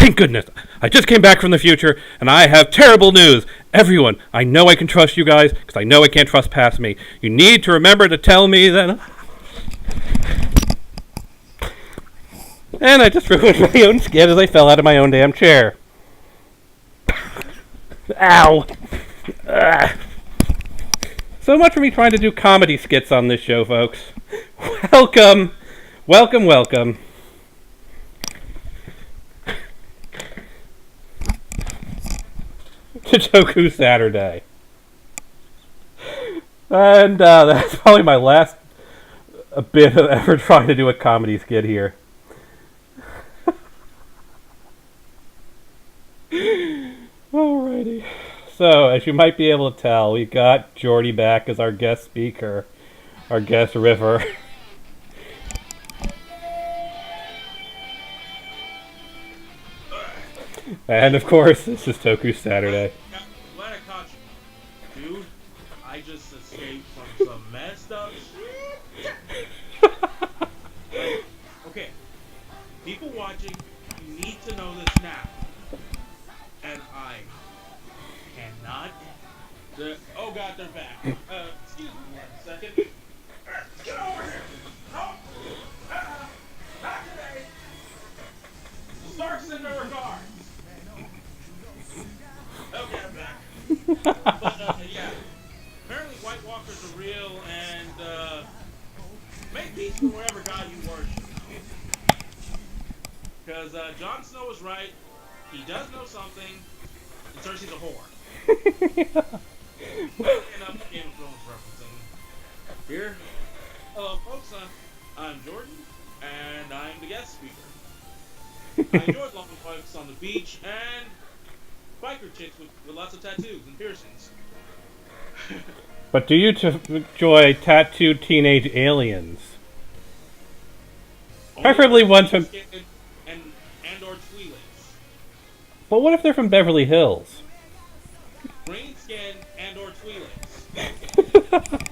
Thank goodness. I just came back from the future, and I have terrible news. Everyone, I know I can trust you guys, because I know I can't trust past me. You need to remember to tell me that... And I just ruined my own skin as I fell out of my own damn chair. Ow. So much for me trying to do comedy skits on this show, folks. Welcome. Welcome, welcome. To Toku Saturday. And that's probably my last bit of ever trying to do a comedy skit here. Alrighty. So, as you might be able to tell, we got Jordy back as our guest speaker, our guest river. And of course, this is Toku Saturday. Glad I caught you. Dude, I just escaped from some messed up shit. Okay, people watching, you need to know this now. And I cannot... oh god, they're back. Excuse me 1 second. Get over here! No! Not today! Starks in the regard! Okay, I'm back. But, yeah. Apparently White Walkers are real, and, make peace with wherever god you worship. Because, Jon Snow was right. He does know something, and Cersei's a whore. Enough Game of Thrones referencing here. Hello, folks. I'm Jordan, and I'm the guest speaker. I enjoyed long walks on the beach and biker chicks with lots of tattoos and piercings. But do you enjoy tattooed teenage aliens? Preferably ones from... and/or Twi'leks. But what if they're from Beverly Hills? Green skin and/or Twi'leks.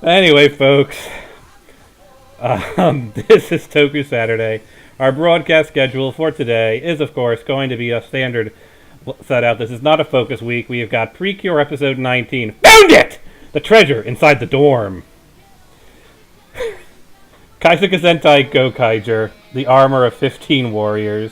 Anyway, folks, this is Toku Saturday. Our broadcast schedule for today is, of course, going to be a standard set out. This is not a focus week. We have got Precure episode 19. Found it! The treasure inside the dorm. Kaisuke Sentai Gokaiger, the armor of 15 warriors.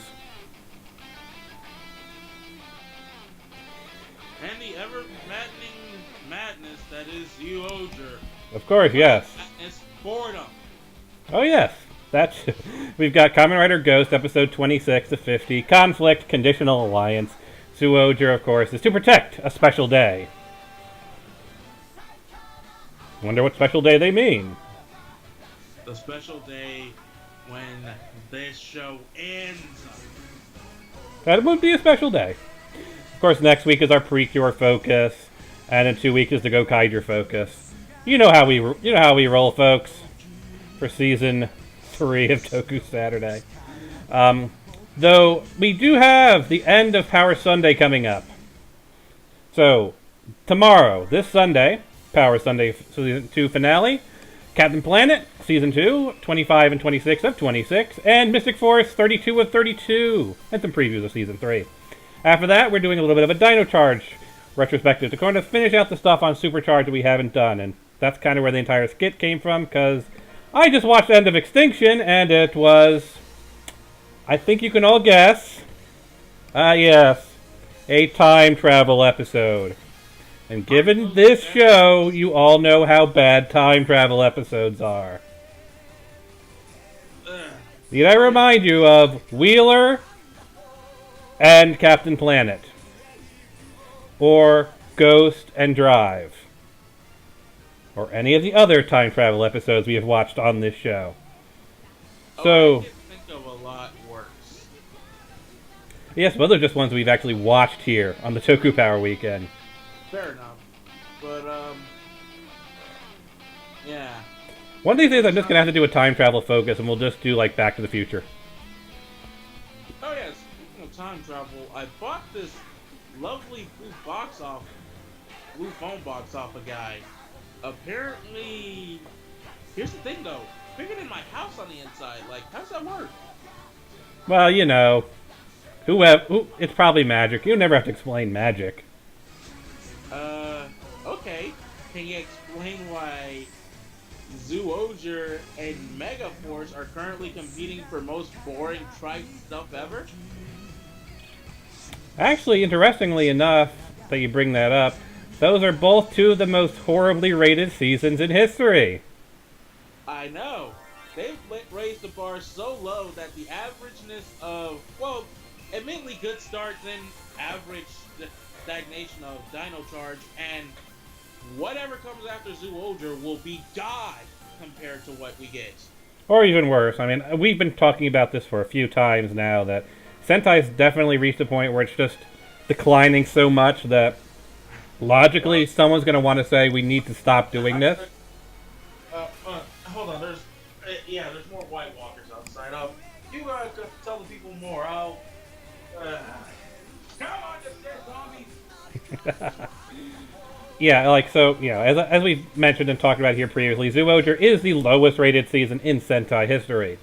And the ever-maddening madness that is you, Oger. Of course, yes. It's boredom. Oh, yes. That's... We've got Kamen Rider Ghost, episode 26 of 50. Conflict, Conditional Alliance. Suoger, of course, is to protect a special day. Wonder what special day they mean. The special day when this show ends. That would be a special day. Of course, next week is our Precure focus, and in 2 weeks is the Gokaiger focus. You know how we roll, folks. For season 3 of Toku Saturday. Though we do have the end of Power Sunday coming up. So tomorrow, this Sunday, Power Sunday season 2 finale. Captain Planet, Season 2, 25 and 26 of 26, and Mystic Force, 32 of 32, and some previews of Season 3. After that, we're doing a little bit of a Dino Charge retrospective to kind of finish out the stuff on Supercharge that we haven't done, and that's kind of where the entire skit came from, because I just watched End of Extinction, and it was, I think you can all guess, yes, a time travel episode. And given this show, you all know how bad time travel episodes are. Need I remind you of Wheeler and Captain Planet? Or Ghost and Drive? Or any of the other time travel episodes we have watched on this show? So, I can think of a lot worse. Yes, but those are just ones we've actually watched here on the Toku Power Weekend. Fair enough. But, yeah. One of these days I'm just going to have to do a time travel focus, and we'll just do, like, Back to the Future. Oh, yeah, speaking of time travel, I bought this lovely blue phone box off a guy. Apparently, here's the thing, though. Bigger than my house on the inside. Like, how's that work? Well, you know, It's probably magic. You never have to explain magic. Okay. Can you explain why Zoojer and Megaforce are currently competing for most boring trite stuff ever? Actually, interestingly enough, that you bring that up, those are both two of the most horribly rated seasons in history. I know. They've raised the bar so low that the averageness of, well, admittedly good starts and average stagnation of Dino Charge and whatever comes after Zoojer will be God compared to what we get. Or even worse. I mean, we've been talking about this for a few times now, that Sentai's definitely reached a point where it's just declining so much that logically someone's going to want to say we need to stop doing this. Hold on, there's more White Walkers outside. You could tell the people more. Come on, just get zombies. Yeah, like, so, you know, as we've mentioned and talked about here previously, Zoojer is the lowest rated season in Sentai history.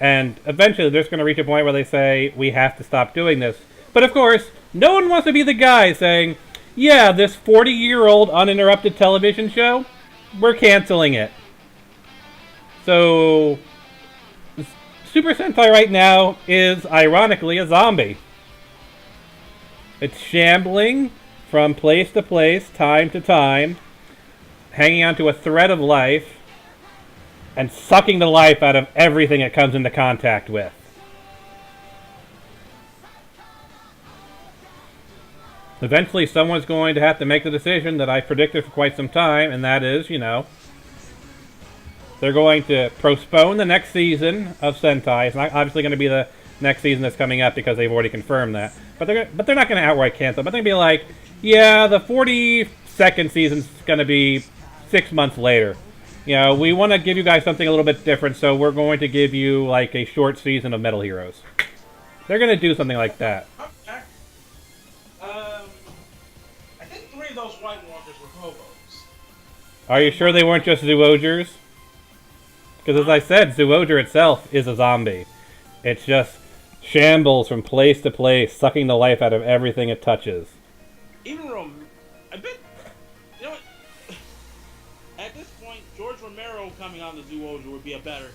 And eventually they're just going to reach a point where they say, we have to stop doing this. But of course, no one wants to be the guy saying, yeah, this 40-year-old uninterrupted television show, we're canceling it. So, Super Sentai right now is, ironically, a zombie. It's shambling from place to place, time to time, hanging onto a thread of life, and sucking the life out of everything it comes into contact with. Eventually, someone's going to have to make the decision that I predicted for quite some time, and that is, you know, they're going to postpone the next season of Sentai. It's not obviously going to be the next season that's coming up because they've already confirmed that. But they're not going to outright cancel. But they're going to be like, yeah, the 42nd season's going to be 6 months later. You know, we want to give you guys something a little bit different, so we're going to give you, like, a short season of Metal Heroes. They're going to do something like that. Okay. I think 3 of those White Walkers were hobos. Are you sure they weren't just Zoojers? Because as I said, Zoojer itself is a zombie. It's just shambles from place to place, sucking the life out of everything it touches. Even I bet, you know what? At this point, George Romero coming on the Zoojer would be a better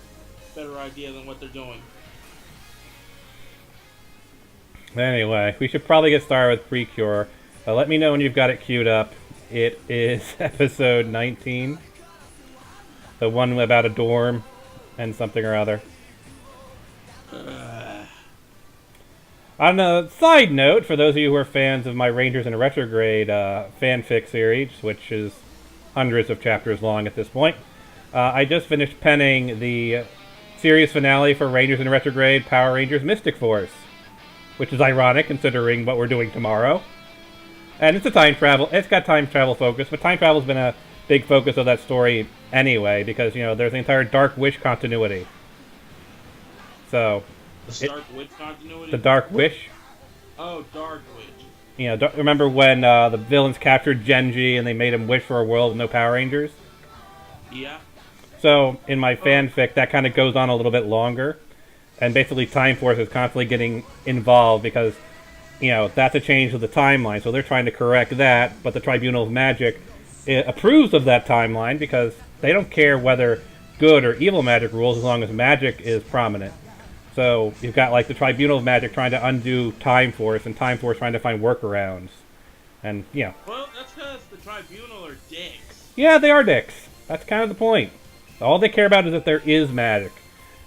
idea than what they're doing. Anyway, we should probably get started with Precure. Let me know when you've got it queued up. It is episode 19. The one about a dorm and something or other. On a side note, for those of you who are fans of my Rangers in Retrograde fanfic series, which is hundreds of chapters long at this point, I just finished penning the series finale for Rangers in Retrograde Power Rangers Mystic Force, which is ironic considering what we're doing tomorrow. And it's got time travel focus, but time travel's been a big focus of that story anyway, because, you know, there's the entire Dark Wish continuity. So, the Dark Wish continuity? The Dark Wish. Oh, Dark Wish. You know, remember when the villains captured Genji and they made him wish for a world with no Power Rangers? Yeah. So, in my fanfic, that kind of goes on a little bit longer. And basically, Time Force is constantly getting involved because, you know, that's a change of the timeline. So they're trying to correct that, but the Tribunal of Magic approves of that timeline because they don't care whether good or evil magic rules as long as magic is prominent. So you've got, like, the Tribunal of Magic trying to undo Time Force, and Time Force trying to find workarounds. And, you know. Well, that's because the Tribunal are dicks. Yeah, they are dicks. That's kind of the point. All they care about is that there is magic,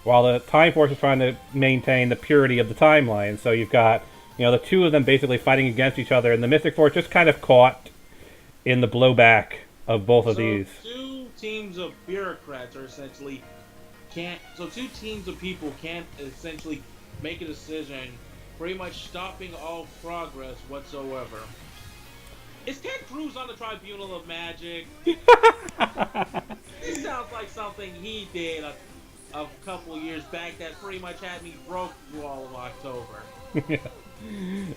while the Time Force is trying to maintain the purity of the timeline. So you've got, you know, the two of them basically fighting against each other, and the Mystic Force just kind of caught in the blowback of both of these. Two teams of bureaucrats are essentially two teams of people can't essentially make a decision, pretty much stopping all progress whatsoever. Is Ted Cruz on the Tribunal of Magic? This sounds like something he did a couple years back that pretty much had me broke through all of October.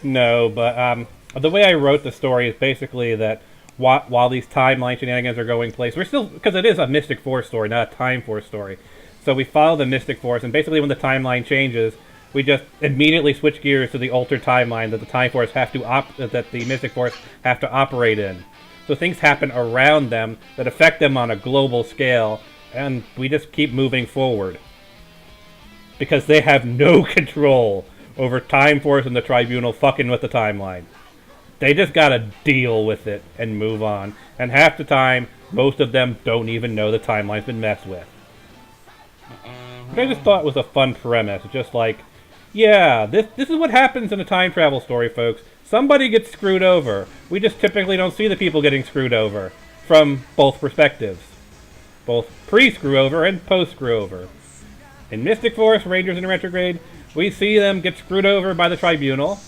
No, but the way I wrote the story is basically that while these timeline shenanigans are going place, we're still, because it is a Mystic Force story, not a Time Force story. So we follow the Mystic Force, and basically when the timeline changes, we just immediately switch gears to the altered timeline that the Time Force have to that the Mystic Force have to operate in. So things happen around them that affect them on a global scale, and we just keep moving forward. Because they have no control over Time Force and the Tribunal fucking with the timeline. They just gotta deal with it and move on. And half the time, most of them don't even know the timeline's been messed with. Which I just thought was a fun premise. Just like, yeah, this is what happens in a time travel story, folks. Somebody gets screwed over. We just typically don't see the people getting screwed over. From both perspectives. Both pre-screw over and post-screw over. In Mystic Force, Rangers in Retrograde, we see them get screwed over by the Tribunal,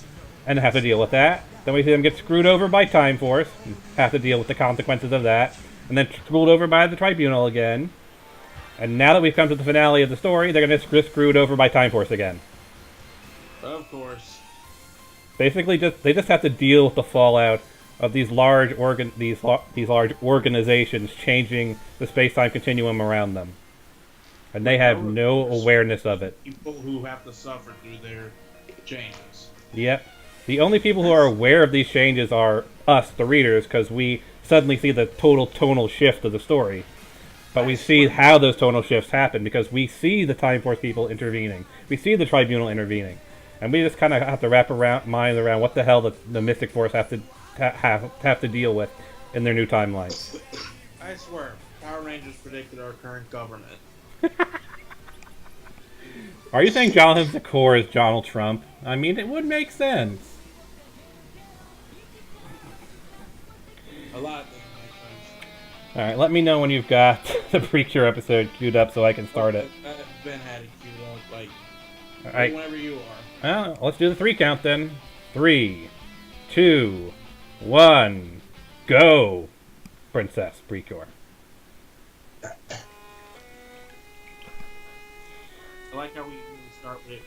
and have to deal with that. Then we see them get screwed over by Time Force, and have to deal with the consequences of that. And then screwed over by the Tribunal again. And now that we've come to the finale of the story, they're going to get screwed over by Time Force again. Of course. Basically, they just have to deal with the fallout of these large organizations changing the space-time continuum around them. And they have no awareness of it. People who have to suffer through their changes. Yep. The only people who are aware of these changes are us, the readers, because we suddenly see the total tonal shift of the story. But we see how those tonal shifts happen, because we see the Time Force people intervening. We see the Tribunal intervening. And we just kind of have to wrap mind around what the hell the Mystic Force have to deal with in their new timelines. I swear, Power Rangers predicted our current government. Are you saying Jonathan Zakor is Donald Trump? I mean, it would make sense. A lot doesn't make sense. Alright, let me know when you've got the Precure episode queued up so I can start it. Ben had it queued up, like, Alright. whenever you are. Well, let's do the 3 count then. 3, 2, 1, go! Princess Precure. I like how we start with